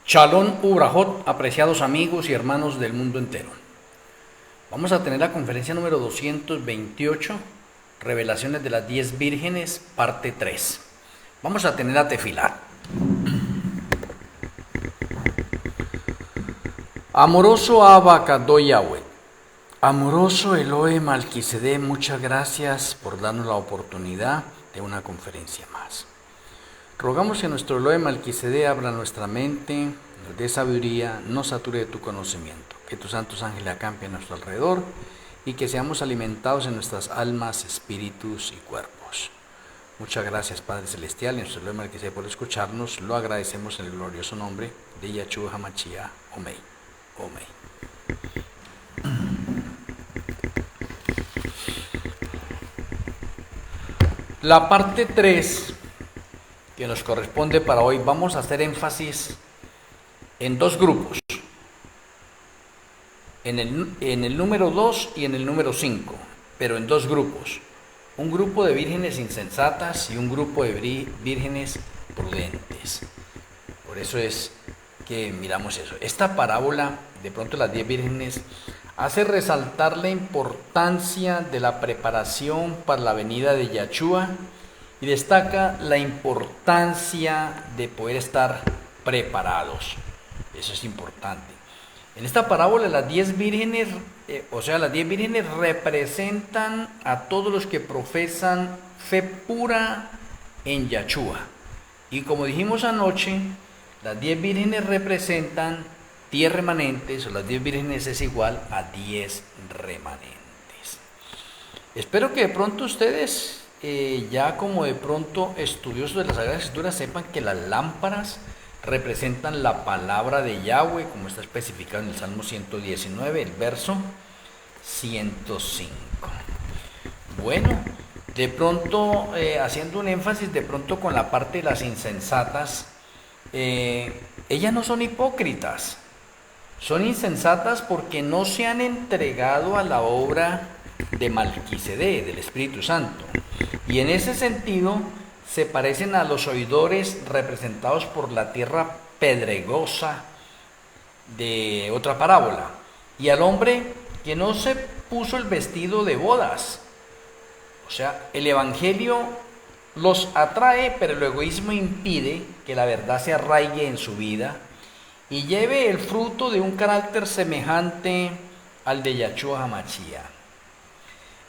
Shalom Ubrajot, apreciados amigos y hermanos del mundo entero. Vamos a tener la conferencia número 228, Revelaciones de las 10 Vírgenes, parte 3. Vamos a tener a Tefilá. Amoroso Abba Kadosh Yahweh, amoroso Elohe Malquisedec, muchas gracias por darnos la oportunidad de una conferencia más. Rogamos que nuestro Elohe Malquisedec abra nuestra mente, nos dé sabiduría, nos sature de tu conocimiento, que tus santos ángeles acampen a nuestro alrededor y que seamos alimentados en nuestras almas, espíritus y cuerpos. Muchas gracias, Padre Celestial, y nuestro Elohe Malquisedec por escucharnos. Lo agradecemos en el glorioso nombre de Yahshua HaMashiach. Amén. La parte 3 que nos corresponde para hoy, vamos a hacer énfasis en dos grupos, en el número 2 y en el número 5, pero en dos grupos, un grupo de vírgenes insensatas y un grupo de vírgenes prudentes. Por eso es que miramos eso. Esta parábola, de pronto las 10 vírgenes, hace resaltar la importancia de la preparación para la venida de Yahshua y destaca la importancia de poder estar preparados. Eso es importante. En esta parábola las 10 vírgenes, las 10 vírgenes representan a todos los que profesan fe pura en Yahshua. Y como dijimos anoche, las 10 vírgenes representan 10 remanentes, o las 10 vírgenes es igual a 10 remanentes. Espero que de pronto ustedes, ya como de pronto estudiosos de las Sagradas Escrituras, sepan que las lámparas representan la palabra de Yahweh, como está especificado en el Salmo 119, el verso 105. Bueno, de pronto, haciendo un énfasis de pronto con la parte de las insensatas, ellas no son hipócritas, son insensatas porque no se han entregado a la obra de Malquisedec, del Espíritu Santo, y en ese sentido se parecen a los oidores representados por la tierra pedregosa de otra parábola, y al hombre que no se puso el vestido de bodas. O sea, el evangelio los atrae, pero el egoísmo impide que la verdad se arraigue en su vida y lleve el fruto de un carácter semejante al de Yahshua HaMashiach.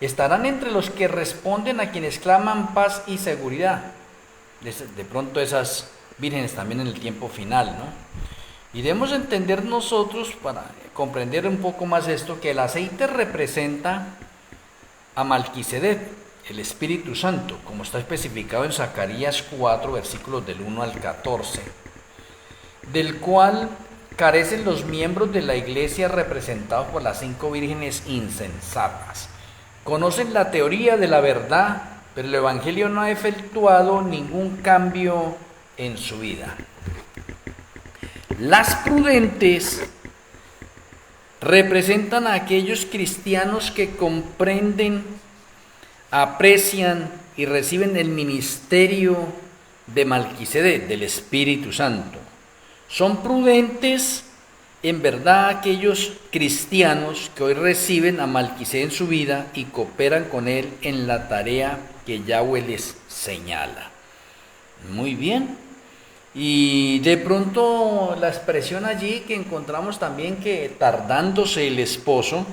Estarán entre los que responden a quienes claman paz y seguridad. De pronto esas vírgenes también en el tiempo final, ¿no? Y debemos entender nosotros, para comprender un poco más esto, que el aceite representa a Malquisedec, el Espíritu Santo, como está especificado en Zacarías 4, versículos del 1 al 14, del cual carecen los miembros de la iglesia representados por las 5 vírgenes insensatas. Conocen la teoría de la verdad, pero el evangelio no ha efectuado ningún cambio en su vida. Las prudentes representan a aquellos cristianos que comprenden, aprecian y reciben el ministerio de Malquisedec, del Espíritu Santo. Son prudentes en verdad aquellos cristianos que hoy reciben a Malquisedec en su vida y cooperan con él en la tarea que Yahweh les señala. Muy bien. Y de pronto la expresión allí que encontramos también, que tardándose el esposo,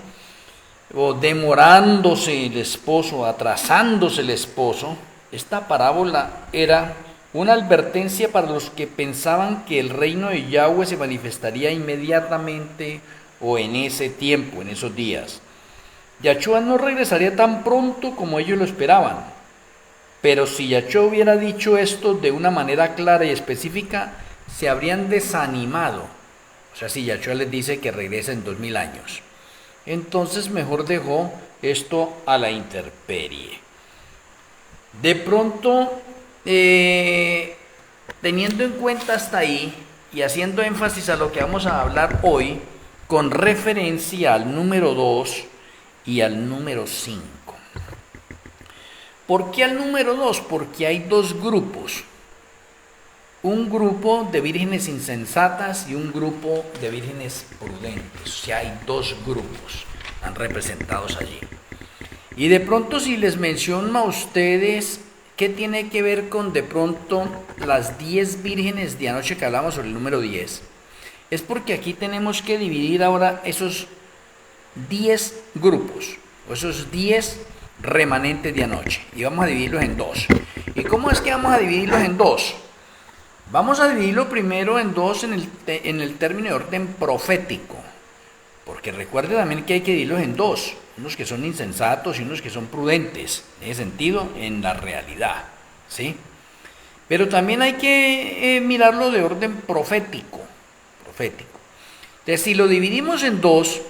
o demorándose el esposo, atrasándose el esposo, esta parábola era una advertencia para los que pensaban que el reino de Yahweh se manifestaría inmediatamente o en ese tiempo, en esos días. Yahshua no regresaría tan pronto como ellos lo esperaban, pero si Yahshua hubiera dicho esto de una manera clara y específica, se habrían desanimado. O sea, si Yahshua les dice que regresa en 2000 años, entonces mejor dejó esto a la intemperie. De pronto, teniendo en cuenta hasta ahí y haciendo énfasis a lo que vamos a hablar hoy, con referencia al número 2 y al número 5. ¿Por qué al número 2? Porque hay dos grupos. un grupo de vírgenes insensatas y un grupo de vírgenes prudentes. O sea, hay dos grupos, están representados allí. Y de pronto si les menciono a ustedes qué tiene que ver con de pronto las 10 vírgenes de anoche que hablamos sobre el número 10, es porque aquí tenemos que dividir ahora esos 10 grupos, o esos 10 remanentes de anoche, y vamos a dividirlos en dos. ¿Y cómo es que vamos a dividirlos en dos? Vamos a dividirlo primero en dos en el término de orden profético, porque recuerde también que hay que dividirlos en dos, unos que son insensatos y unos que son prudentes, en ese sentido, en la realidad, ¿sí? Pero también hay que mirarlo de orden profético. Entonces, si lo dividimos en dos,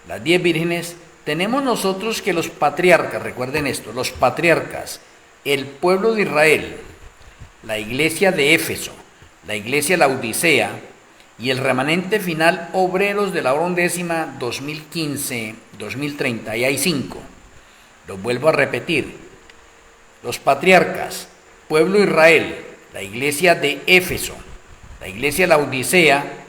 las 10 vírgenes, tenemos nosotros que los patriarcas, recuerden esto, los patriarcas, el pueblo de Israel, la iglesia de Éfeso, la iglesia de la Odisea y el remanente final obreros de la hora undécima 2015-2030, y hay 5. Los vuelvo a repetir: los patriarcas, pueblo de Israel, la iglesia de Éfeso, la iglesia de la Odisea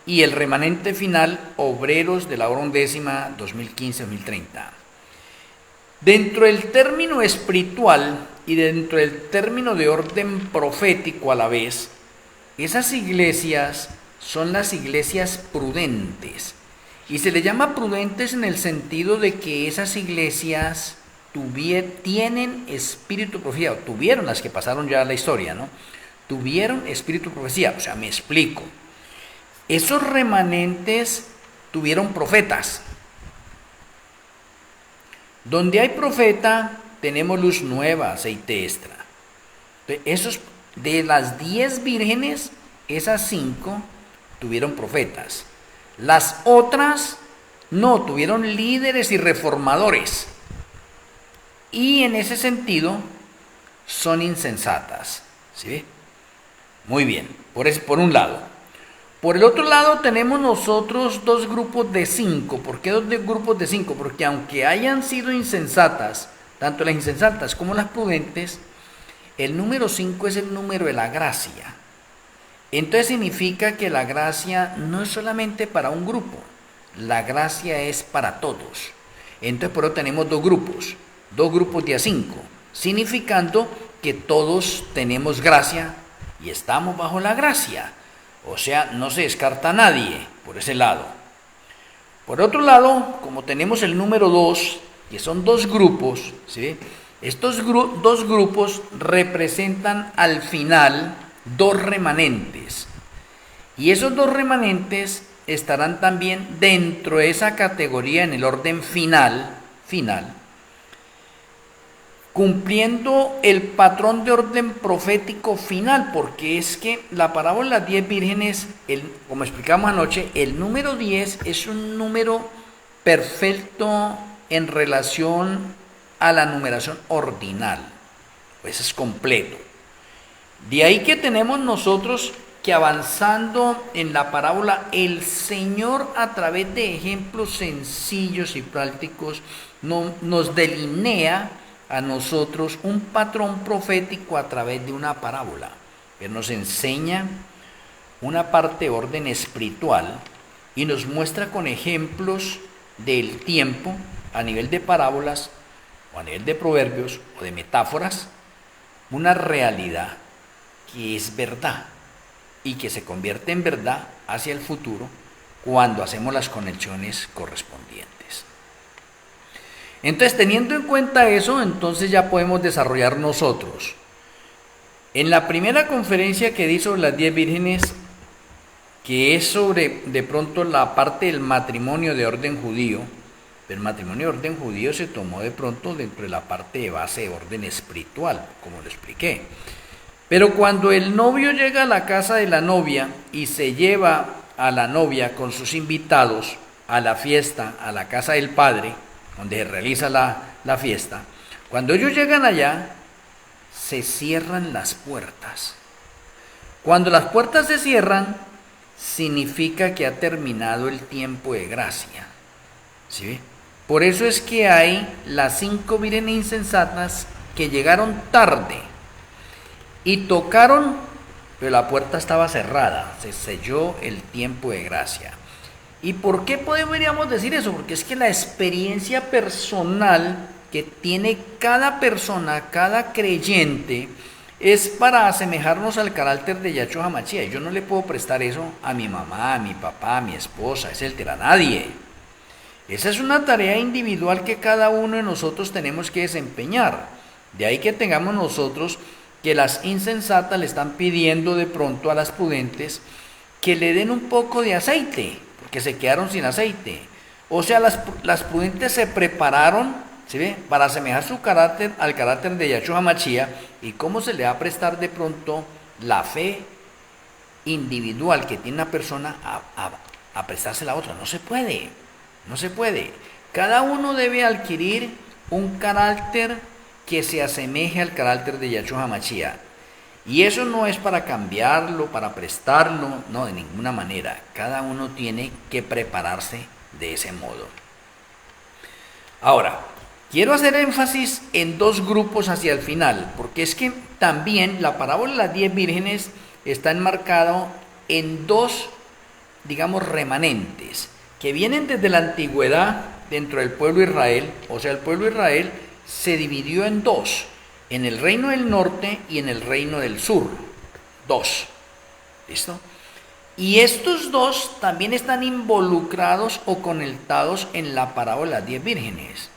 y el remanente final obreros de la hora undécima 2015-2030. Dentro del término espiritual y dentro del término de orden profético a la vez, esas iglesias son las iglesias prudentes. Y se le llama prudentes en el sentido de que esas iglesias tienen espíritu de profecía, o tuvieron, las que pasaron ya a la historia, ¿no? Tuvieron espíritu de profecía, o sea, me explico. Esos remanentes tuvieron profetas. Donde hay profeta, tenemos luz nueva, aceite extra. Entonces, de las 10 vírgenes, esas 5 tuvieron profetas. Las otras no, tuvieron líderes y reformadores. Y en ese sentido, son insensatas. ¿Sí? Muy bien, por un lado. Por el otro lado tenemos nosotros dos grupos de 5. ¿Por qué dos grupos de 5? Porque aunque hayan sido insensatas, tanto las insensatas como las prudentes, el número 5 es el número de la gracia. Entonces significa que la gracia no es solamente para un grupo, la gracia es para todos. Entonces por eso tenemos dos grupos de a 5, significando que todos tenemos gracia y estamos bajo la gracia. O sea, no se descarta a nadie por ese lado. Por otro lado, como tenemos el número 2, que son dos grupos, ¿sí? Estos dos grupos representan al final dos remanentes. Y esos dos remanentes estarán también dentro de esa categoría en el orden final, cumpliendo el patrón de orden profético final, porque es que la parábola de las 10 vírgenes, como explicamos anoche, el número 10 es un número perfecto en relación a la numeración ordinal, pues es completo. De ahí que tenemos nosotros que avanzando en la parábola, el Señor a través de ejemplos sencillos y prácticos nos delinea a nosotros un patrón profético a través de una parábola, que nos enseña una parte de orden espiritual y nos muestra con ejemplos del tiempo a nivel de parábolas o a nivel de proverbios o de metáforas, una realidad que es verdad y que se convierte en verdad hacia el futuro cuando hacemos las conexiones correspondientes. Entonces, teniendo en cuenta eso, entonces ya podemos desarrollar nosotros. En la primera conferencia que di sobre las 10 vírgenes, que es sobre de pronto la parte del matrimonio de orden judío, el matrimonio de orden judío se tomó de pronto dentro de la parte de base de orden espiritual, como lo expliqué. Pero cuando el novio llega a la casa de la novia y se lleva a la novia con sus invitados a la fiesta, a la casa del padre, donde se realiza la fiesta, cuando ellos llegan allá, se cierran las puertas. Cuando las puertas se cierran, significa que ha terminado el tiempo de gracia. ¿Sí? Por eso es que hay las 5 vírgenes insensatas que llegaron tarde y tocaron pero la puerta estaba cerrada, se selló el tiempo de gracia. ¿Y por qué podríamos decir eso? Porque es que la experiencia personal que tiene cada persona, cada creyente, es para asemejarnos al carácter de Yahshua HaMashiach. Yo no le puedo prestar eso a mi mamá, a mi papá, a mi esposa, etcétera, a nadie. Esa es una tarea individual que cada uno de nosotros tenemos que desempeñar. De ahí que tengamos nosotros que las insensatas le están pidiendo de pronto a las prudentes que le den un poco de aceite, porque se quedaron sin aceite. O sea, las prudentes se prepararon, ¿sí ve?, para asemejar su carácter al carácter de Yahshua HaMashiach. ¿Y cómo se le va a prestar de pronto la fe individual que tiene una persona a prestársela a otra? No se puede, no se puede. Cada uno debe adquirir un carácter que se asemeje al carácter de Yahshua HaMashiach. Y eso no es para cambiarlo, para prestarlo, no, de ninguna manera. Cada uno tiene que prepararse de ese modo. Ahora, quiero hacer énfasis en dos grupos hacia el final, porque es que también la parábola de las 10 vírgenes está enmarcado en dos, digamos, remanentes, que vienen desde la antigüedad dentro del pueblo de Israel. O sea, el pueblo de Israel se dividió en dos, en el reino del norte y en el reino del sur. Dos. ¿Listo? Y estos dos también están involucrados o conectados en la parábola de las 10 vírgenes.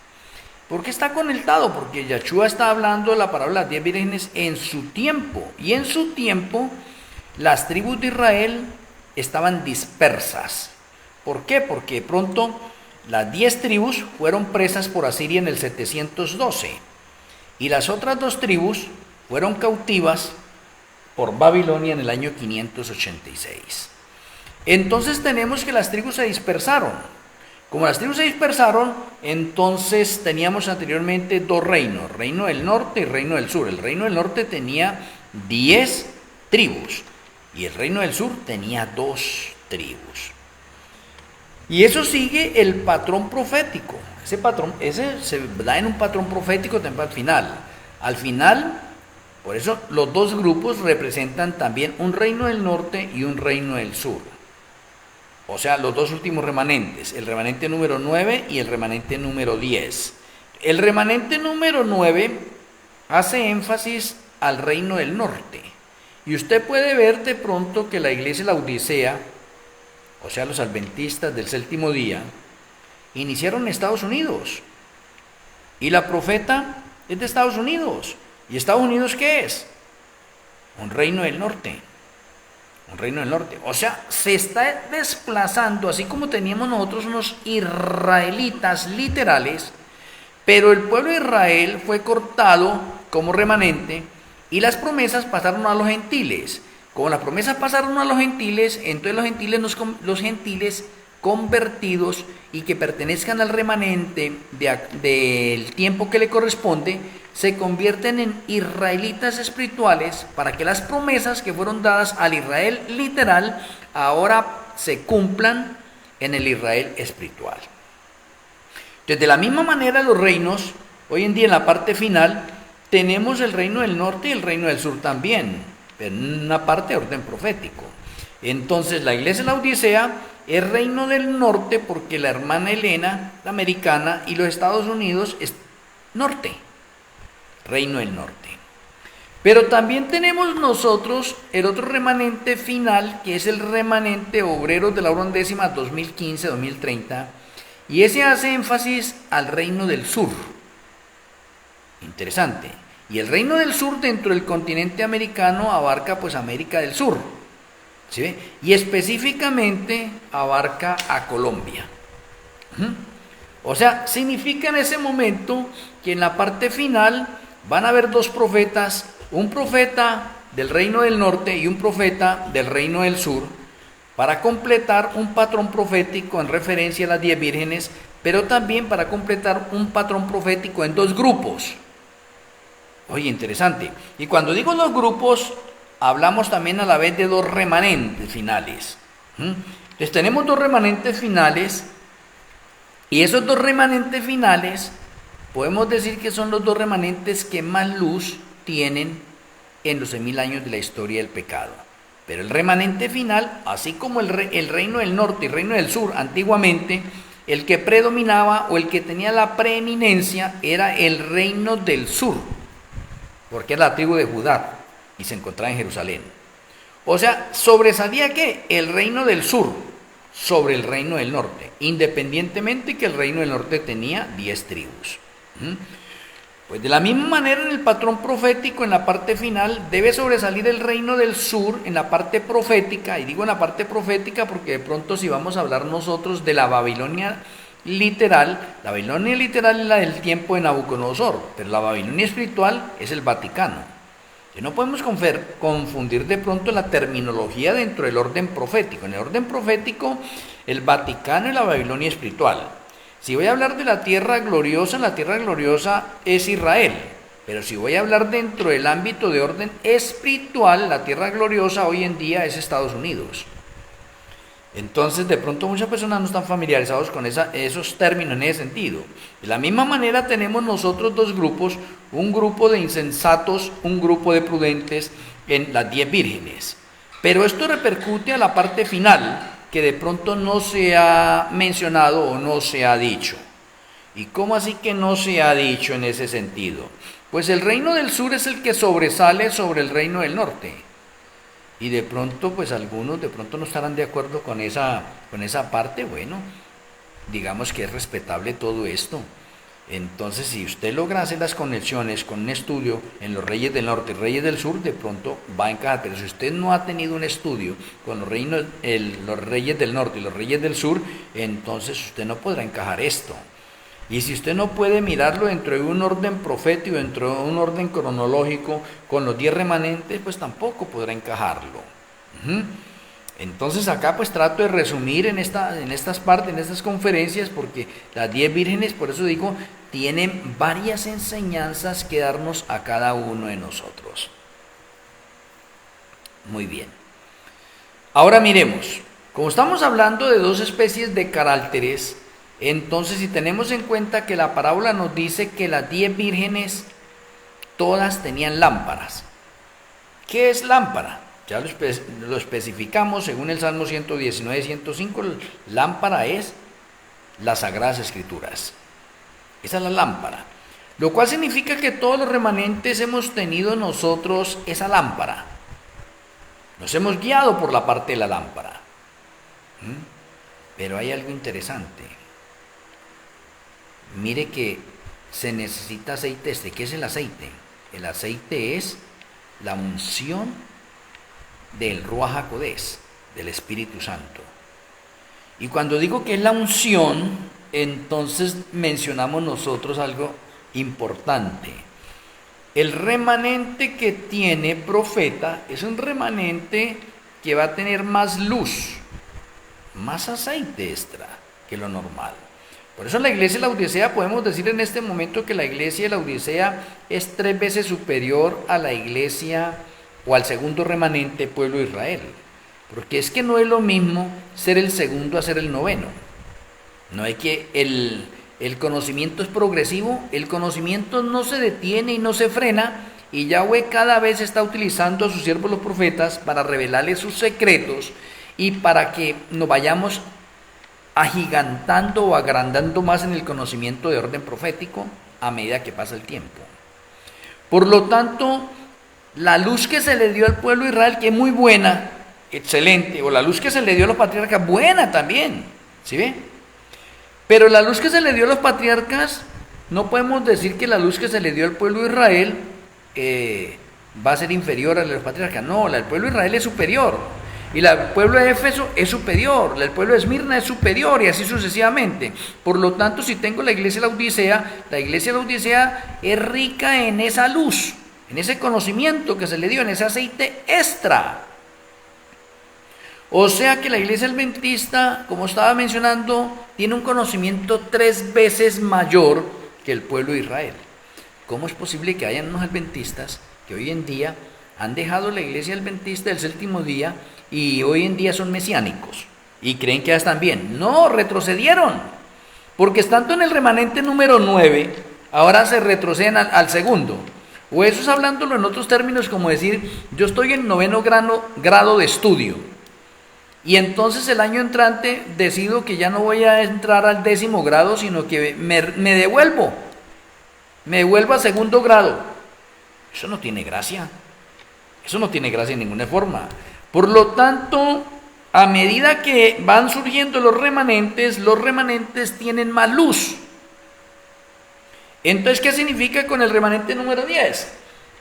¿Por qué está conectado? Porque Yahshua está hablando de la parábola de las 10 vírgenes en su tiempo. Y en su tiempo las tribus de Israel estaban dispersas. ¿Por qué? Porque de pronto las 10 tribus fueron presas por Asiria en el 712 y las otras 2 tribus fueron cautivas por Babilonia en el año 586. Entonces tenemos que las tribus se dispersaron. Como las tribus se dispersaron, entonces teníamos anteriormente 2 reinos, reino del norte y reino del sur. El reino del norte tenía 10 tribus y el reino del sur tenía 2 tribus. Y eso sigue el patrón profético. Ese se da en un patrón profético también al final. Al final, por eso los dos grupos representan también un reino del norte y un reino del sur. O sea, los dos últimos remanentes, el remanente número 9 y el remanente número 10. El remanente número 9 hace énfasis al reino del norte. Y usted puede ver de pronto que la iglesia de la Odisea, o sea, los adventistas del séptimo día, iniciaron en Estados Unidos. Y la profeta es de Estados Unidos. ¿Y Estados Unidos qué es? Un reino del norte. Un reino del norte. O sea, se está desplazando, así como teníamos nosotros unos israelitas literales, pero el pueblo de Israel fue cortado como remanente y las promesas pasaron a los gentiles. Como las promesas pasaron a los gentiles, entonces los gentiles convertidos y que pertenezcan al remanente del tiempo que le corresponde, se convierten en israelitas espirituales para que las promesas que fueron dadas al Israel literal ahora se cumplan en el Israel espiritual. Entonces, de la misma manera, los reinos, hoy en día en la parte final, tenemos el reino del norte y el reino del sur también, pero en una parte de orden profético. Entonces la iglesia de la Odisea es reino del norte porque la hermana Helena, la americana, y los Estados Unidos es norte, reino del norte. Pero también tenemos nosotros el otro remanente final, que es el remanente obreros de la hora undécima 2015-2030, y ese hace énfasis al reino del sur. Interesante. Y el reino del sur dentro del continente americano abarca pues América del Sur, ¿sí? Y específicamente abarca a Colombia. O sea, significa en ese momento que en la parte final van a haber 2 profetas, un profeta del reino del norte y un profeta del reino del sur, para completar un patrón profético en referencia a las 10 vírgenes, pero también para completar un patrón profético en 2 grupos. Oye, interesante. Y cuando digo 2 grupos, hablamos también a la vez de 2 remanentes finales. Entonces tenemos 2 remanentes finales, y esos 2 remanentes finales podemos decir que son los 2 remanentes que más luz tienen en los 1000 años de la historia del pecado. Pero el remanente final, así como el reino del norte y el reino del sur, antiguamente, el que predominaba o el que tenía la preeminencia era el reino del sur, porque era la tribu de Judá y se encontraba en Jerusalén. O sea, sobresalía ¿qué? El reino del sur sobre el reino del norte, independientemente que el reino del norte tenía 10 tribus. Pues de la misma manera en el patrón profético, en la parte final, debe sobresalir el reino del sur en la parte profética, y digo en la parte profética porque de pronto si vamos a hablar nosotros de la Babilonia literal es la del tiempo de Nabucodonosor, pero la Babilonia espiritual es el Vaticano. Y no podemos confundir de pronto la terminología dentro del orden profético. En el orden profético, el Vaticano y la Babilonia espiritual. Si voy a hablar de la tierra gloriosa es Israel. Pero si voy a hablar dentro del ámbito de orden espiritual, la tierra gloriosa hoy en día es Estados Unidos. Entonces, de pronto muchas personas no están familiarizados con esos términos en ese sentido. De la misma manera tenemos nosotros dos grupos, un grupo de insensatos, un grupo de prudentes en las 10 vírgenes. Pero esto repercute a la parte final, que de pronto no se ha mencionado o no se ha dicho. ¿Y cómo así que no se ha dicho en ese sentido? Pues el reino del sur es el que sobresale sobre el reino del norte. Y de pronto, pues algunos de pronto no estarán de acuerdo con esa parte. Bueno, digamos que es respetable todo esto. Entonces, si usted logra hacer las conexiones con un estudio en los reyes del norte y reyes del sur, de pronto va a encajar. Pero si usted no ha tenido un estudio con los reyes del norte y los reyes del sur, entonces usted no podrá encajar esto. Y si usted no puede mirarlo dentro de un orden profético, dentro de un orden cronológico, con los 10 remanentes, pues tampoco podrá encajarlo. Entonces acá pues trato de resumir en estas partes, en estas conferencias, porque las 10 vírgenes, por eso digo, tienen varias enseñanzas que darnos a cada uno de nosotros. Muy bien. Ahora miremos, como estamos hablando de dos especies de caracteres, entonces si tenemos en cuenta que la parábola nos dice que las 10 vírgenes todas tenían lámparas. ¿Qué es lámpara? Ya lo especificamos según el Salmo 119, 105, lámpara es las Sagradas Escrituras. Esa es la lámpara. Lo cual significa que todos los remanentes hemos tenido nosotros esa lámpara. Nos hemos guiado por la parte de la lámpara. Pero hay algo interesante. Mire que se necesita aceite. ¿Qué es el aceite? El aceite es la unción del Ruach HaKodesh, del Espíritu Santo. Y cuando digo que es la unción, entonces mencionamos nosotros algo importante. El remanente que tiene profeta es un remanente que va a tener más luz, más aceite extra que lo normal. Por eso en la iglesia de la Odisea podemos decir en este momento que la iglesia de la Odisea es 3 veces superior a la iglesia o al segundo remanente pueblo de Israel. Porque es que no es lo mismo ser el segundo a ser el noveno. No hay que el conocimiento es progresivo, el conocimiento no se detiene y no se frena, y Yahweh cada vez está utilizando a sus siervos los profetas para revelarles sus secretos y para que nos vayamos agigantando o agrandando más en el conocimiento de orden profético a medida que pasa el tiempo. Por lo tanto, la luz que se le dio al pueblo de Israel, que es muy buena, excelente, o la luz que se le dio a los patriarcas, buena también, ¿sí ve? Pero la luz que se le dio a los patriarcas, no podemos decir que la luz que se le dio al pueblo de Israel va a ser inferior a la de los patriarcas. No, la del pueblo de Israel es superior. Y el pueblo de Éfeso es superior, el pueblo de Esmirna es superior, y así sucesivamente. Por lo tanto, si tengo la iglesia de la iglesia de la Odisea es rica en esa luz, en ese conocimiento que se le dio, en ese aceite extra. O sea que la iglesia adventista, como estaba mencionando, tiene un conocimiento 3 veces mayor que el pueblo de Israel. ¿Cómo es posible que hayan unos adventistas que hoy en día han dejado la iglesia adventista del séptimo día y hoy en día son mesiánicos y creen que ya están bien? No, retrocedieron, porque estando en el remanente número 9, ahora se retroceden al segundo. O eso es hablándolo en otros términos como decir, yo estoy en noveno grado de estudio y entonces el año entrante decido que ya no voy a entrar al 10º grado, sino que me devuelvo a segundo grado. Eso no tiene gracia. Eso no tiene gracia en ninguna forma. Por lo tanto, a medida que van surgiendo los remanentes tienen más luz. Entonces, ¿qué significa con el remanente número 10?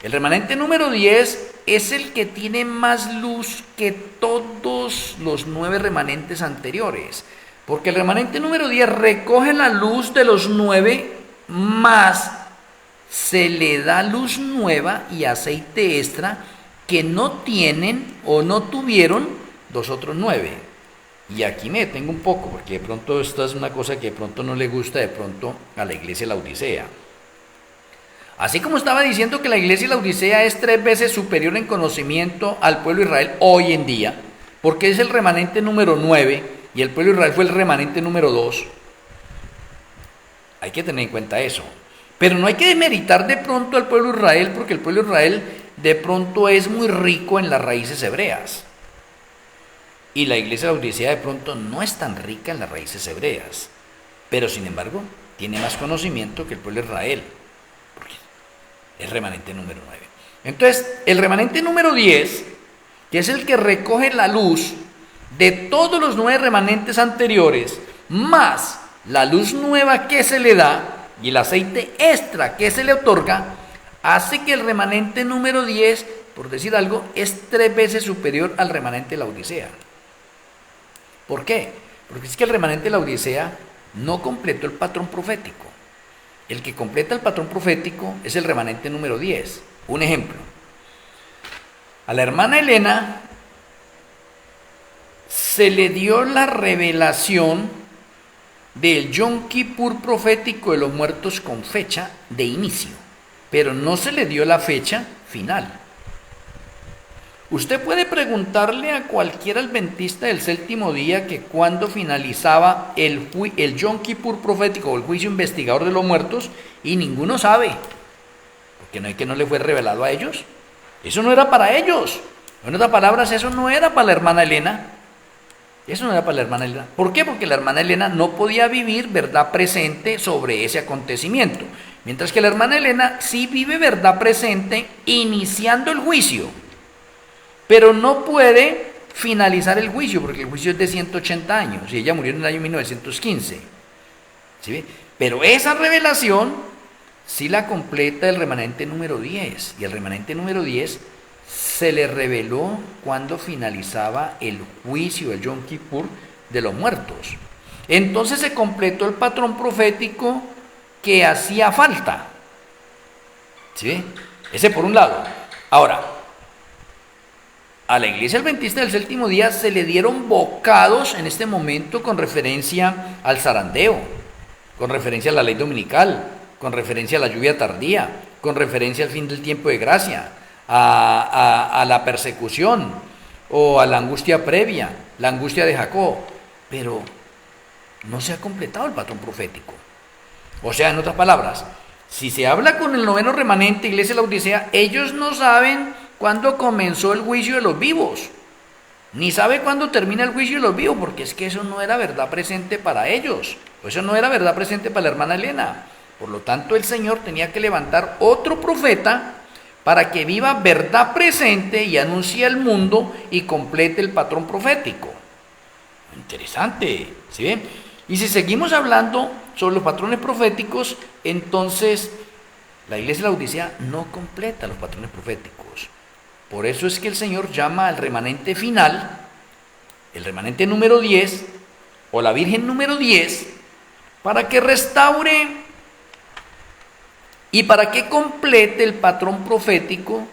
El remanente número 10 es el que tiene más luz que todos los 9 remanentes anteriores. Porque el remanente número 10 recoge la luz de los 9 más se le da luz nueva y aceite extra que no tienen o no tuvieron los otros 9. Y aquí me detengo un poco, porque de pronto esta es una cosa que de pronto no le gusta de pronto a la iglesia de la Odisea. Así como estaba diciendo que la iglesia de la Odisea es 3 veces superior en conocimiento al pueblo de Israel hoy en día, porque es el remanente número 9 y el pueblo de Israel fue el remanente número 2, hay que tener en cuenta eso. Pero no hay que demeritar de pronto al pueblo de Israel, porque el pueblo de Israel de pronto es muy rico en las raíces hebreas. Y la iglesia de la Odisea de pronto no es tan rica en las raíces hebreas, pero sin embargo tiene más conocimiento que el pueblo de Israel, porque es remanente número 9. Entonces, el remanente número 10, que es el que recoge la luz de todos los 9 remanentes anteriores, más la luz nueva que se le da y el aceite extra que se le otorga, hace que el remanente número 10, por decir algo, es 3 veces superior al remanente de la Odisea. ¿Por qué? Porque es que el remanente de la Odisea no completó el patrón profético. El que completa el patrón profético es el remanente número 10. Un ejemplo. A la hermana Elena se le dio la revelación del Yom Kippur profético de los muertos con fecha de inicio, pero no se le dio la fecha final. Usted puede preguntarle a cualquier adventista del séptimo día que cuando finalizaba el Yom Kippur profético o el juicio investigador de los muertos, y ninguno sabe, porque no es que no le fue revelado a ellos. Eso no era para ellos. En otras palabras, eso no era para la hermana Elena. Eso no era para la hermana Elena. ¿Por qué? Porque la hermana Elena no podía vivir verdad presente sobre ese acontecimiento, mientras que la hermana Elena sí vive verdad presente iniciando el juicio, pero no puede finalizar el juicio, porque el juicio es de 180 años, y ella murió en el año 1915. ¿Sí? Pero esa revelación sí la completa el remanente número 10, y el remanente número 10 se le reveló cuando finalizaba el juicio del Yom Kippur de los muertos. Entonces se completó el patrón profético que hacía falta. ¿Sí? Ese por un lado. Ahora, a la iglesia adventista del séptimo día se le dieron bocados en este momento con referencia al zarandeo, con referencia a la ley dominical, con referencia a la lluvia tardía, con referencia al fin del tiempo de gracia, a la persecución o a la angustia previa, la angustia de Jacob, pero no se ha completado el patrón profético. O sea, en otras palabras, si se habla con el noveno remanente, iglesia de la Odisea, ellos no saben cuándo comenzó el juicio de los vivos, ni sabe cuándo termina el juicio de los vivos, porque es que eso no era verdad presente para ellos, eso no era verdad presente para la hermana Elena. Por lo tanto, el Señor tenía que levantar otro profeta para que viva verdad presente y anuncie al mundo y complete el patrón profético. Interesante, ¿sí? Y si seguimos hablando sobre los patrones proféticos, entonces la iglesia de la Odisea no completa los patrones proféticos. Por eso es que el Señor llama al remanente final, el remanente número 10, o la Virgen número 10, para que restaure y para que complete el patrón profético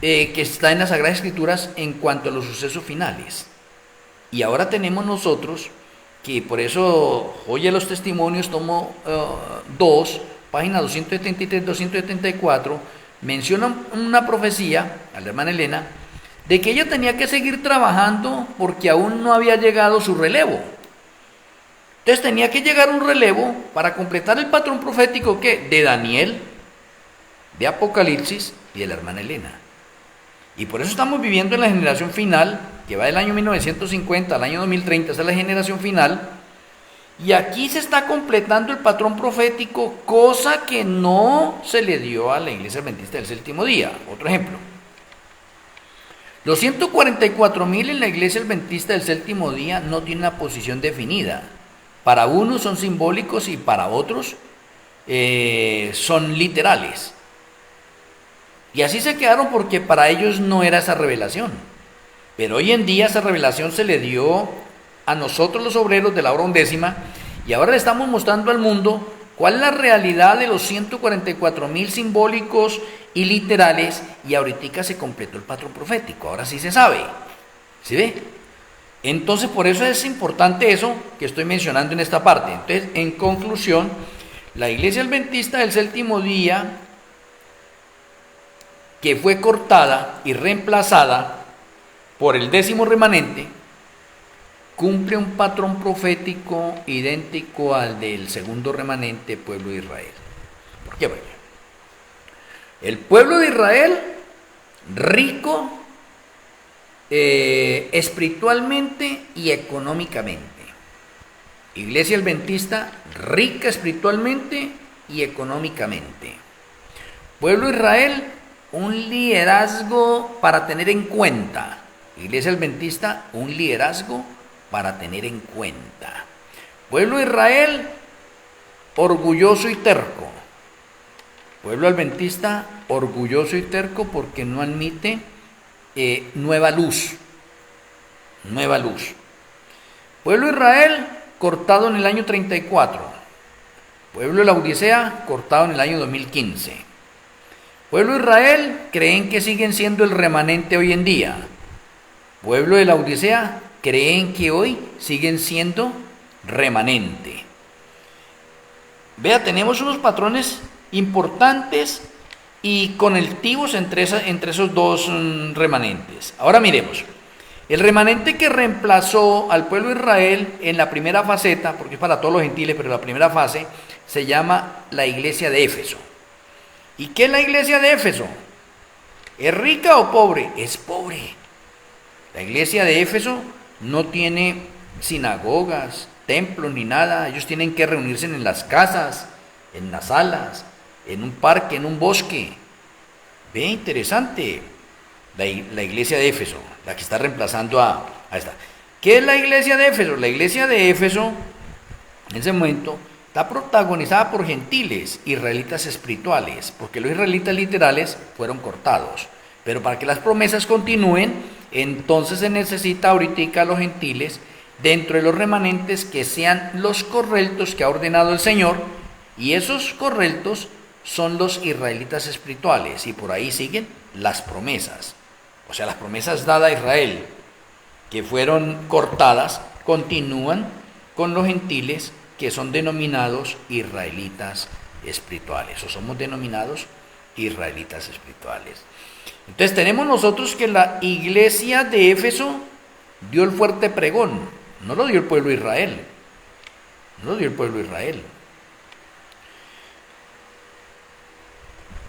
que está en las Sagradas Escrituras en cuanto a los sucesos finales. Y ahora tenemos nosotros que, por eso, Joya de los Testimonios, tomo 2, página 273-274, menciona una profecía a la hermana Elena de que ella tenía que seguir trabajando porque aún no había llegado su relevo. Entonces tenía que llegar un relevo para completar el patrón profético, ¿qué? De Daniel, de Apocalipsis y de la hermana Elena. Y por eso estamos viviendo en la generación final, que va del año 1950 al año 2030, esa es la generación final. Y aquí se está completando el patrón profético, cosa que no se le dio a la Iglesia Adventista del Séptimo Día. Otro ejemplo. Los 144.000 en la Iglesia Adventista del Séptimo Día no tienen una posición definida. Para unos son simbólicos y para otros son literales. Y así se quedaron porque para ellos no era esa revelación. Pero hoy en día esa revelación se le dio a nosotros los obreros de la hora undécima, y ahora le estamos mostrando al mundo cuál es la realidad de los 144.000 simbólicos y literales, y ahorita se completó el patrón profético, ahora sí se sabe, ¿sí ve? Entonces por eso es importante eso que estoy mencionando en esta parte. Entonces, en conclusión, la Iglesia Adventista del Séptimo Día, que fue cortada y reemplazada por el 10º remanente, cumple un patrón profético idéntico al del segundo remanente, pueblo de Israel. ¿Por qué? Bueno, el pueblo de Israel, rico espiritualmente y económicamente. Iglesia Adventista, rica espiritualmente y económicamente. Pueblo de Israel, un liderazgo para tener en cuenta. Iglesia Adventista, un liderazgo para tener en cuenta. Pueblo de Israel, orgulloso y terco. Pueblo adventista, orgulloso y terco porque no admite nueva luz. Nueva luz. Pueblo de Israel, cortado en el año 34. Pueblo de la Odisea, cortado en el año 2015. Pueblo de Israel, creen que siguen siendo el remanente hoy en día. Pueblo de la Odisea, creen que hoy siguen siendo remanente. Vea, tenemos unos patrones importantes y conectivos entre esos dos remanentes. Ahora miremos. El remanente que reemplazó al pueblo de Israel en la primera faceta, porque es para todos los gentiles, pero la primera fase se llama la iglesia de Éfeso. ¿Y qué es la iglesia de Éfeso? ¿Es rica o pobre? Es pobre. La iglesia de Éfeso no tiene sinagogas, templos ni nada. Ellos tienen que reunirse en las casas, en las salas, en un parque, en un bosque. Ve, interesante. La iglesia de Éfeso, la que está reemplazando a esta. ¿Qué es la iglesia de Éfeso? La iglesia de Éfeso, en ese momento, está protagonizada por gentiles, israelitas espirituales, porque los israelitas literales fueron cortados. Pero para que las promesas continúen, entonces se necesita ahorita a los gentiles dentro de los remanentes que sean los correctos que ha ordenado el Señor, y esos correctos son los israelitas espirituales, y por ahí siguen las promesas. O sea, las promesas dadas a Israel, que fueron cortadas, continúan con los gentiles que son denominados israelitas espirituales, o somos denominados israelitas espirituales. Entonces tenemos nosotros que la iglesia de Éfeso dio el fuerte pregón, no lo dio el pueblo de Israel, no lo dio el pueblo de Israel.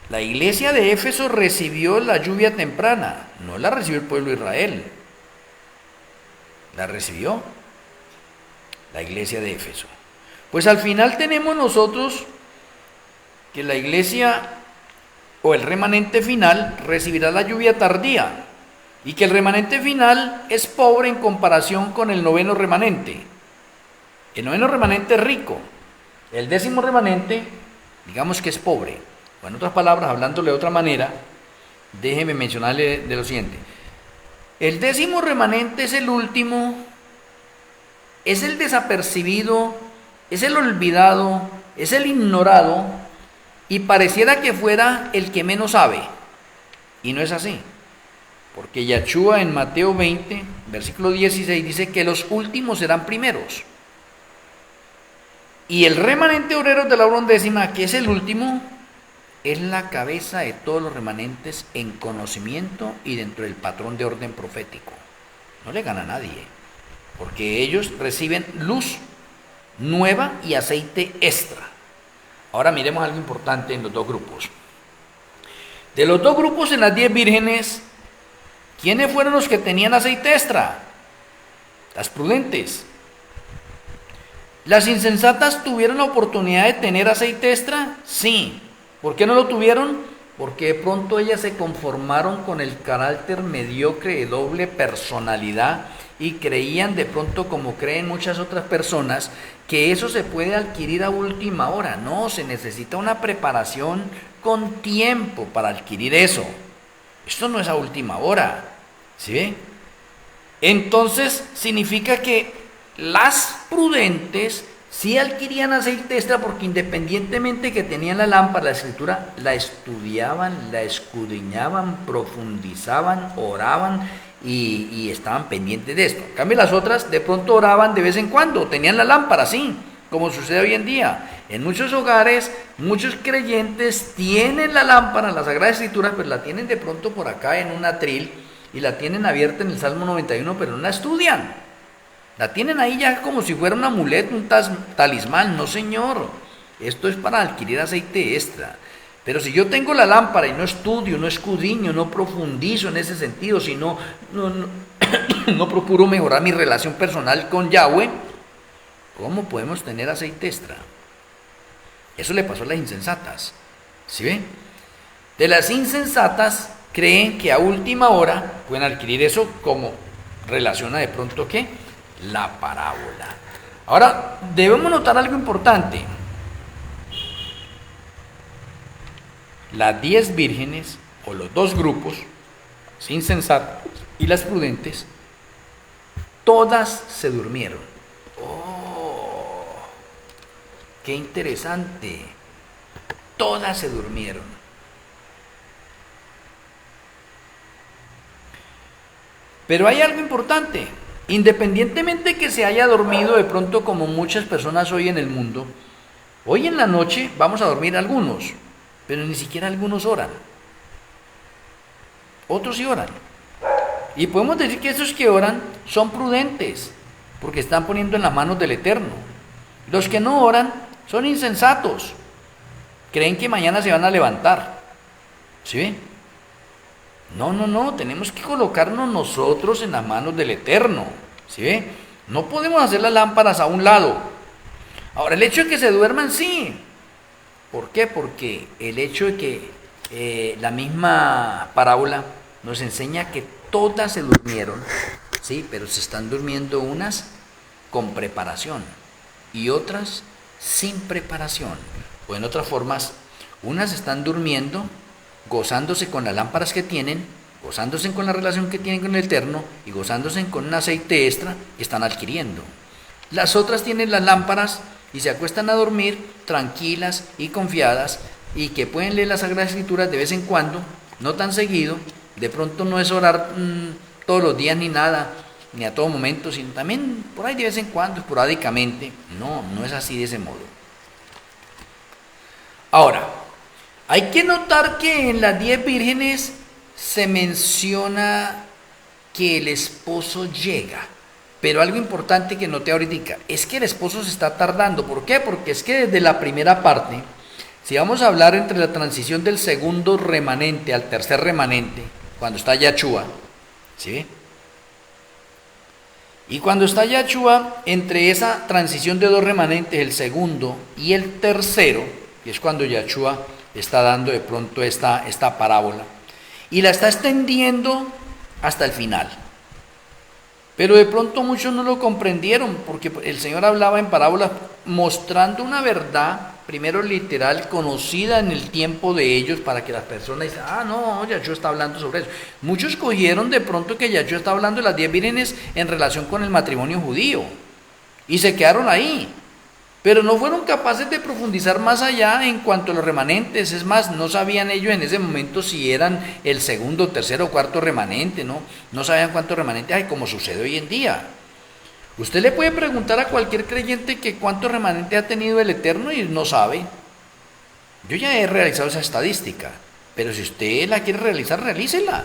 La iglesia de Éfeso recibió la lluvia temprana, no la recibió el pueblo de Israel, la recibió la iglesia de Éfeso. Pues al final tenemos nosotros que la iglesia o el remanente final recibirá la lluvia tardía, y que el remanente final es pobre en comparación con el noveno remanente. El noveno remanente es rico, el 10º remanente digamos que es pobre. O en otras palabras, hablándole de otra manera, déjeme mencionarle de lo siguiente. El 10º remanente es el último, es el desapercibido, es el olvidado, es el ignorado, y pareciera que fuera el que menos sabe. Y no es así. Porque Yahshua en Mateo 20, versículo 16, dice que los últimos serán primeros. Y el remanente obrero de la hora undécima, que es el último, es la cabeza de todos los remanentes en conocimiento y dentro del patrón de orden profético. No le gana a nadie, porque ellos reciben luz nueva y aceite extra. Ahora miremos algo importante en los dos grupos. De los dos grupos en las 10 vírgenes, ¿quiénes fueron los que tenían aceite extra? Las prudentes. ¿Las insensatas tuvieron la oportunidad de tener aceite extra? Sí. ¿Por qué no lo tuvieron? Porque de pronto ellas se conformaron con el carácter mediocre de doble personalidad y creían de pronto, como creen muchas otras personas, que eso se puede adquirir a última hora. No, se necesita una preparación con tiempo para adquirir eso. Esto no es a última hora, ¿sí ve? Entonces significa que las prudentes sí adquirían aceite extra porque independientemente que tenían la lámpara, la escritura, la estudiaban, la escudriñaban, profundizaban, oraban y estaban pendientes de esto. En cambio las otras de pronto oraban de vez en cuando, tenían la lámpara, sí, como sucede hoy en día. En muchos hogares, muchos creyentes tienen la lámpara, la Sagrada Escritura, pero la tienen de pronto por acá en un atril y la tienen abierta en el Salmo 91, pero no la estudian. La tienen ahí ya como si fuera un amuleto, un talismán. No, señor, esto es para adquirir aceite extra. Pero si yo tengo la lámpara y no estudio, no escudriño, no profundizo en ese sentido, sino no procuro mejorar mi relación personal con Yahweh, ¿cómo podemos tener aceite extra? Eso le pasó a las insensatas. ¿Sí ven? De las insensatas creen que a última hora pueden adquirir eso, como relaciona de pronto ¿qué? La parábola. Ahora, debemos notar algo importante. Las 10 vírgenes, o los dos grupos, las insensatas y las prudentes, todas se durmieron. ¡Oh! ¡Qué interesante! Todas se durmieron. Pero hay algo importante. Independientemente que se haya dormido de pronto como muchas personas hoy en el mundo, hoy en la noche vamos a dormir algunos, pero ni siquiera algunos oran. Otros sí oran. Y podemos decir que esos que oran son prudentes, porque están poniendo en las manos del Eterno. Los que no oran son insensatos, creen que mañana se van a levantar. ¿Sí ven? No, tenemos que colocarnos nosotros en las manos del Eterno. ¿Sí ve? No podemos hacer las lámparas a un lado. Ahora, el hecho de que se duerman, sí. ¿Por qué? Porque el hecho de que la misma parábola nos enseña que todas se durmieron, sí, pero se están durmiendo unas con preparación y otras sin preparación. O en otras formas, unas están durmiendo gozándose con las lámparas que tienen, gozándose con la relación que tienen con el Eterno y gozándose con un aceite extra que están adquiriendo. Las otras tienen las lámparas y se acuestan a dormir tranquilas y confiadas y que pueden leer las Sagradas Escrituras de vez en cuando, no tan seguido, de pronto no es orar todos los días ni nada, ni a todo momento, sino también por ahí de vez en cuando, esporádicamente. No es así de ese modo. Ahora, hay que notar que en las 10 vírgenes se menciona que el esposo llega. Pero algo importante que noté ahorita es que el esposo se está tardando. ¿Por qué? Porque es que desde la primera parte, si vamos a hablar entre la transición del segundo remanente al tercer remanente, cuando está Yahshua, ¿sí? Y cuando está Yahshua, entre esa transición de dos remanentes, el segundo y el tercero, que es cuando Yahshua está dando de pronto esta parábola, y la está extendiendo hasta el final. Pero de pronto muchos no lo comprendieron, porque el Señor hablaba en parábolas mostrando una verdad, primero literal, conocida en el tiempo de ellos, para que las personas digan, no, Yahshua está hablando sobre eso. Muchos cogieron de pronto que Yahshua está hablando de las 10 vírgenes en relación con el matrimonio judío, y se quedaron ahí. Pero no fueron capaces de profundizar más allá en cuanto a los remanentes. Es más, no sabían ellos en ese momento si eran el segundo, tercero o cuarto remanente, no sabían cuántos remanentes hay, como sucede hoy en día. Usted le puede preguntar a cualquier creyente que cuántos remanentes ha tenido el Eterno y no sabe. Yo ya he realizado esa estadística, pero si usted la quiere realizar, realícela.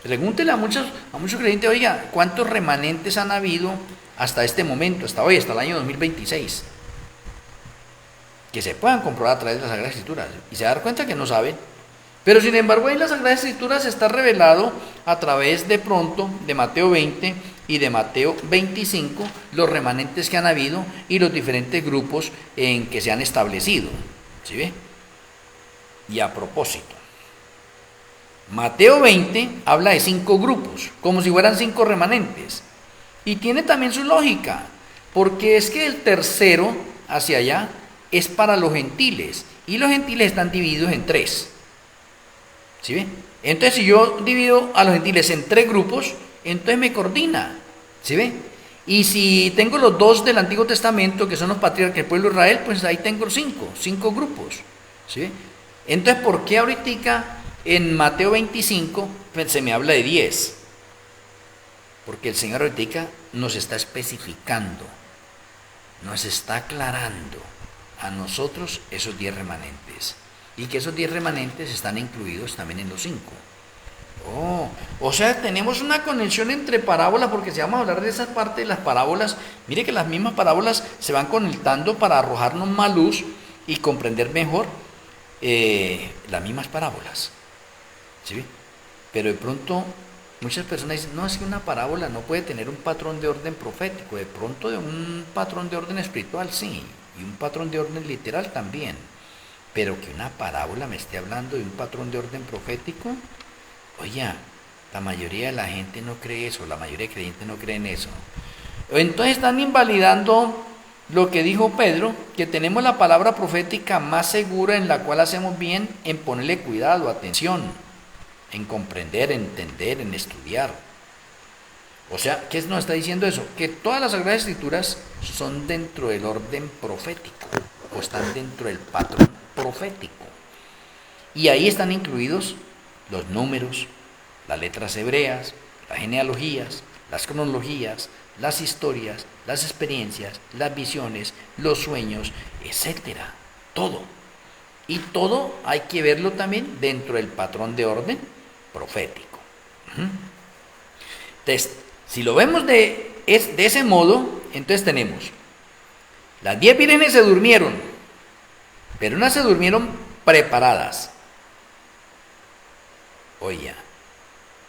Pregúntele a muchos creyentes, oiga, ¿cuántos remanentes han habido hasta este momento, hasta hoy, hasta el año 2026? Que se puedan comprobar a través de las Sagradas Escrituras, y se dar cuenta que no saben. Pero sin embargo, ahí en las Sagradas Escrituras está revelado a través de pronto de Mateo 20 y de Mateo 25 los remanentes que han habido y los diferentes grupos en que se han establecido. ¿Sí ve? Y a propósito, Mateo 20 habla de 5 grupos, como si fueran 5 remanentes. Y tiene también su lógica, porque es que el tercero hacia allá es para los gentiles, y los gentiles están divididos en 3. ¿Sí ve? Entonces, si yo divido a los gentiles en 3 grupos, entonces me coordina. ¿Sí ve? Y si tengo los 2 del Antiguo Testamento, que son los patriarcas del pueblo de Israel, pues ahí tengo 5 grupos. ¿Sí ve? Entonces, ¿por qué ahorita en Mateo 25 pues, se me habla de 10? Porque el Señor ahorita nos está especificando, nos está aclarando a nosotros esos 10 remanentes. Y que esos 10 remanentes están incluidos también en los 5. O sea, tenemos una conexión entre parábolas, porque si vamos a hablar de esa parte de las parábolas, mire que las mismas parábolas se van conectando para arrojarnos más luz y comprender mejor las mismas parábolas. ¿Sí? Pero de pronto muchas personas dicen, no, es que una parábola no puede tener un patrón de orden profético. De pronto de un patrón de orden espiritual sí, y un patrón de orden literal también. Pero que una parábola me esté hablando de un patrón de orden profético, oye, la mayoría de la gente no cree eso, la mayoría de creyentes no creen eso. Entonces están invalidando lo que dijo Pedro, que tenemos la palabra profética más segura, en la cual hacemos bien en ponerle cuidado, atención, en comprender, en entender, en estudiar. O sea, ¿qué nos está diciendo eso? Que todas las Sagradas Escrituras son dentro del orden profético, o están dentro del patrón profético. Y ahí están incluidos los números, las letras hebreas, las genealogías, las cronologías, las historias, las experiencias, las visiones, los sueños, etcétera. Todo. Y todo hay que verlo también dentro del patrón de orden profético. Entonces, si lo vemos de ese modo, entonces tenemos: las 10 vírgenes se durmieron, pero unas se durmieron preparadas. Oye,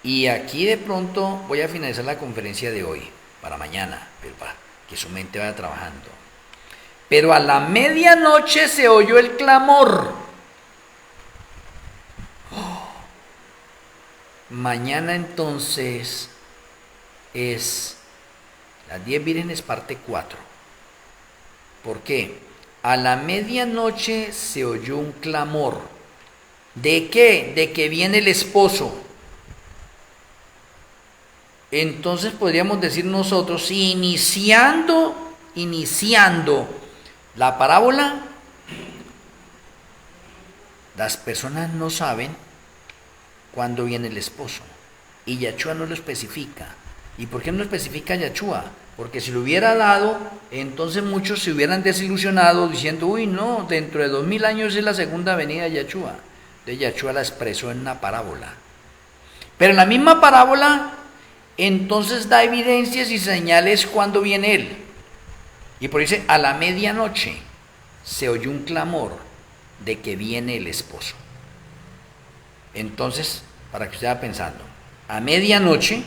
y aquí de pronto voy a finalizar la conferencia de hoy, para mañana, pero para que su mente vaya trabajando. Pero a la medianoche se oyó el clamor. Mañana entonces es las 10 vírgenes parte 4. ¿Por qué? A la medianoche se oyó un clamor. ¿De qué? De que viene el esposo. Entonces podríamos decir nosotros, iniciando la parábola, las personas no saben cuándo viene el esposo. Y Yahshua no lo especifica. ¿Y por qué no lo especifica Yahshua? Porque si lo hubiera dado, entonces muchos se hubieran desilusionado diciendo, uy, no, dentro de 2000 años es la segunda venida de Yahshua. De Yahshua la expresó en una parábola. Pero en la misma parábola, entonces da evidencias y señales cuando viene Él. Y por eso dice, a la medianoche se oyó un clamor de que viene el esposo. Entonces, para que usted vaya pensando, a medianoche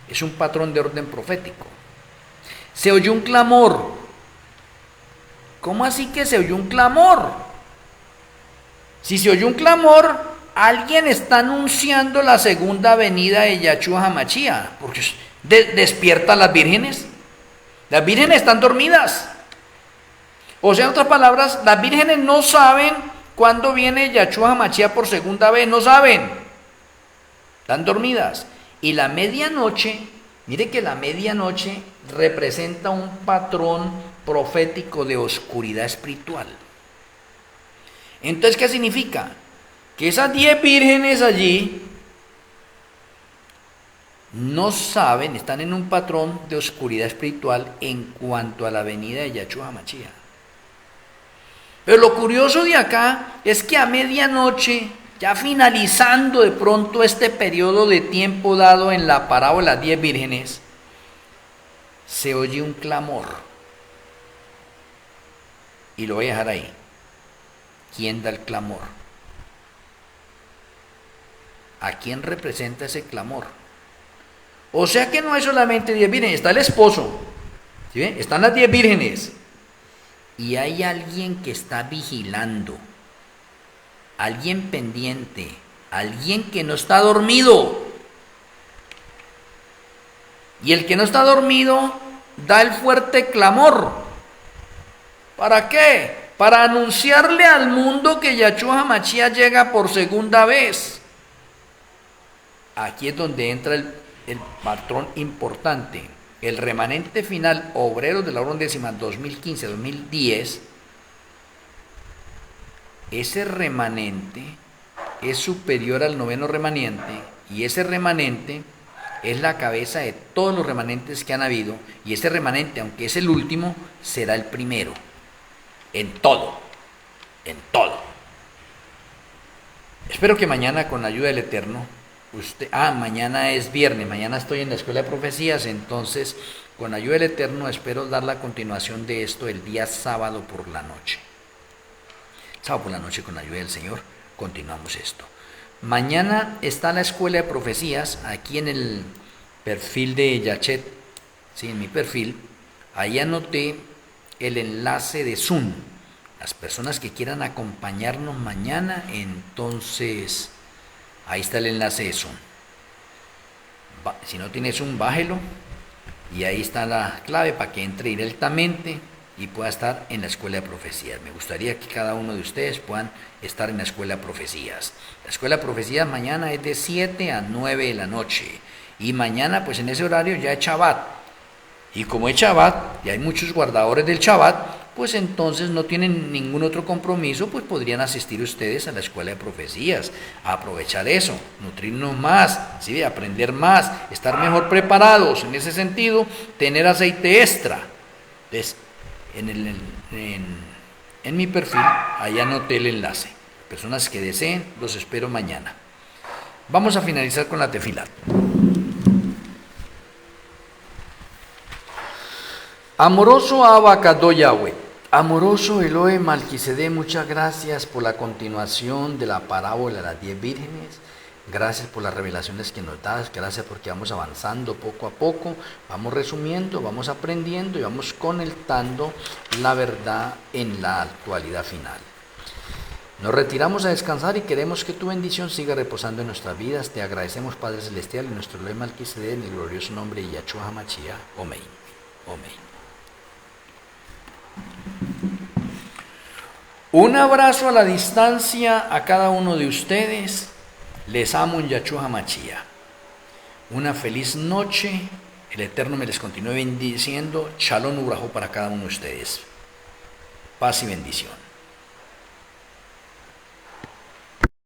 es un patrón de orden profético. Se oyó un clamor. ¿Cómo así que se oyó un clamor? Si se oyó un clamor, alguien está anunciando la segunda venida de Yahshua HaMashiach, porque despierta a las vírgenes. Las vírgenes están dormidas. O sea, en otras palabras, las vírgenes no saben cuándo viene Yahshua HaMashiach por segunda vez, no saben. Están dormidas. Y la medianoche, mire que la medianoche representa un patrón profético de oscuridad espiritual. Entonces, ¿qué significa? Que esas 10 vírgenes allí no saben, están en un patrón de oscuridad espiritual en cuanto a la venida de Yahshua HaMashiach. Pero lo curioso de acá es que a medianoche, ya finalizando de pronto este periodo de tiempo dado en la parábola 10 vírgenes, se oye un clamor. Y lo voy a dejar ahí. ¿Quién da el clamor? ¿A quién representa ese clamor? O sea que no hay solamente 10 vírgenes, está el esposo, ¿sí ven? Están las 10 vírgenes. Y hay alguien que está vigilando, alguien pendiente, alguien que no está dormido. Y el que no está dormido da el fuerte clamor. ¿Para qué? Para anunciarle al mundo que Yahshua HaMashiach llega por segunda vez. Aquí es donde entra el patrón importante. El remanente final, obreros de la hora undécima 2015-2010, ese remanente es superior al noveno remanente, y ese remanente es la cabeza de todos los remanentes que han habido, y ese remanente, aunque es el último, será el primero, en todo, en todo. Espero que mañana, con la ayuda del Eterno, mañana es viernes, mañana estoy en la Escuela de Profecías, entonces con la ayuda del Eterno espero dar la continuación de esto el día sábado por la noche. Sábado por la noche, con la ayuda del Señor, continuamos esto. Mañana está la Escuela de Profecías, aquí en el perfil de Yachet, ¿sí? En mi perfil, ahí anoté el enlace de Zoom. Las personas que quieran acompañarnos mañana, entonces ahí está el enlace de Zoom. Si no tiene Zoom, bájelo, y ahí está la clave para que entre directamente y pueda estar en la Escuela de Profecías. Me gustaría que cada uno de ustedes puedan estar en la Escuela de Profecías. La Escuela de Profecías mañana es de 7 a 9 de la noche, y mañana pues en ese horario ya es Shabbat, y como es Shabbat y hay muchos guardadores del Shabbat, pues entonces no tienen ningún otro compromiso, pues podrían asistir ustedes a la Escuela de Profecías, a aprovechar eso, nutrirnos más, ¿sí? Aprender más, estar mejor preparados en ese sentido, tener aceite extra. Entonces, en mi perfil, ahí anoté el enlace. Personas que deseen, los espero mañana. Vamos a finalizar con la tefilá. Amoroso Abacadó Yahweh, amoroso Elohe Malquisedec, muchas gracias por la continuación de la parábola de las 10 vírgenes. Gracias por las revelaciones que nos das, gracias porque vamos avanzando poco a poco, vamos resumiendo, vamos aprendiendo y vamos conectando la verdad en la actualidad final. Nos retiramos a descansar y queremos que tu bendición siga reposando en nuestras vidas. Te agradecemos, Padre Celestial, en nuestro Elohe Malquisedec, en el glorioso nombre de Yahshua HaMashiach. Amén. Amén. Un abrazo a la distancia a cada uno de ustedes. Les amo en Yahshua HaMashiach. Una feliz noche. El Eterno me les continúe bendiciendo. Shalom Ubrajo para cada uno de ustedes. Paz y bendición.